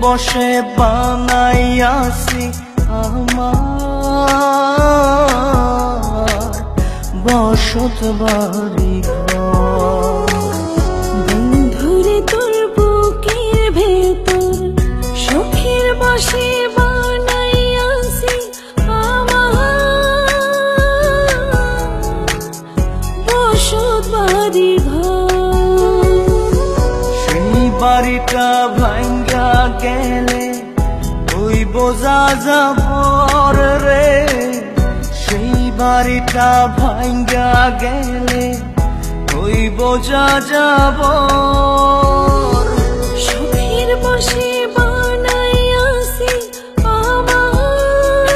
বসে বানাইয়াছি আমার বসত বাড়ি ঘর। বন্ধুরে তোর বুকের ভেতর সুখের বসে বানাইয়াছি আমার বসত বাড়ি ঘর। সেই বাড়িটা ভাঙ্গা গেলে ওই বোঝা যাবর রে, সেই বাড়িটা ভাঙ্গা গেলে ওই বোঝা যাবর। সুখের বসে বানাইয়াছি আমার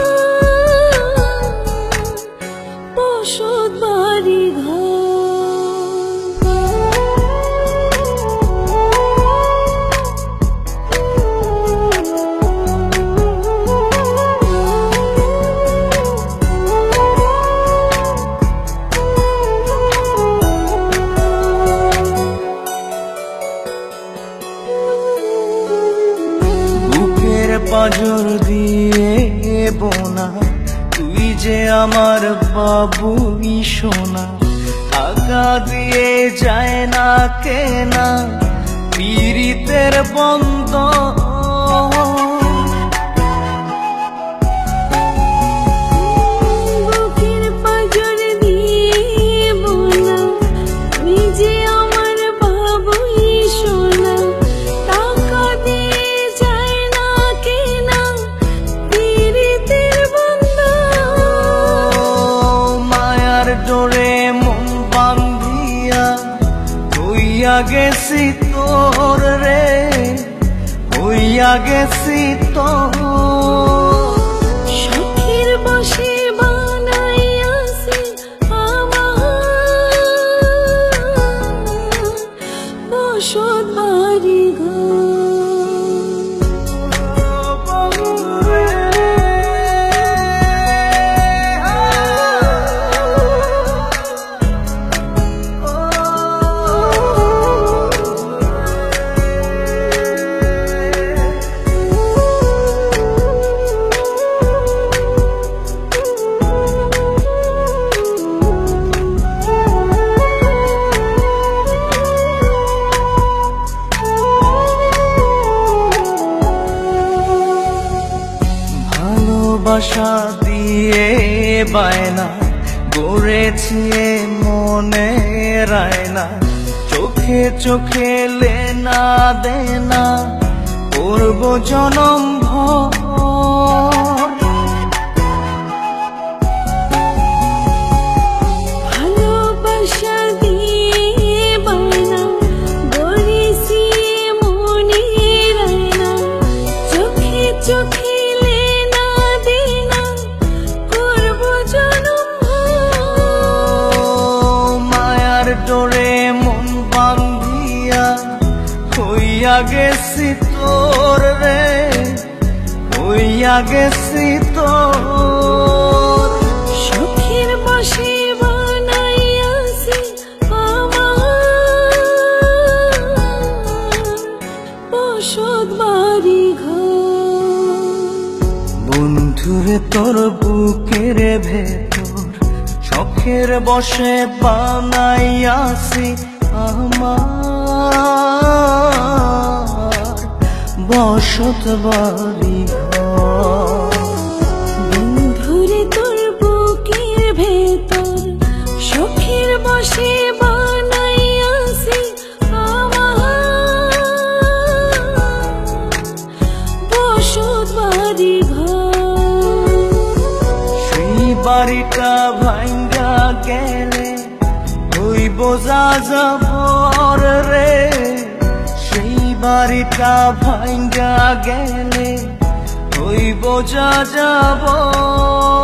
বসত বাড়ি ঘর। পাঁজর দিয়ে বোনা তুই যে আমার বাবুই সোনা, টাকা দিয়ে যায় না কেনা পীড়িতের বন্ধ। বুকের পাঁজর দিয়ে বোনা তুই যে আমার বাবুই সোনা, টাকা দিয়ে যায় না কেনা পীড়িতের বন্ধন। মায়ার ডোরে মন বান্ধিয়া হইয়া গেছি তোর রে, হইয়া গেছি তোর। সুখের বসে বানাইয়াছি আমার বসত বাড়ি ঘর। ভালোবাসা দিয়ে বায়না গড়েছি মনে রায়না, চোখে চোখে লেনা দেনা করব জনম ভর। ভালোবাসা দিয়ে বায়না গড়েছি মনে রায়না, চোখে চোখে লেনা দেনা করব জনম ভর। মায়ার ডোরে মন বান্ধিয়া হইয়া গেছি তোর রে, হইয়া গেছি তোর। সুখের বসে বানাইয়াছি আমার বসত বাড়ি ঘর। বন্ধুরে তোর বুকের ভেতর শখের বসে বানাইয়াছি আমার বসত বাড়ি ঘর। বন্ধুরে তোর বুকের ভেতর সুখের বসে বানাইয়াছি আমার বসত বাড়ি ঘর। সেই বাড়িটা ভাঙ্গা গেলে ওই বোঝা যাবর রে, সেই বাড়িটা ভাঙ্গা গেলে ওই বোঝা যাবর।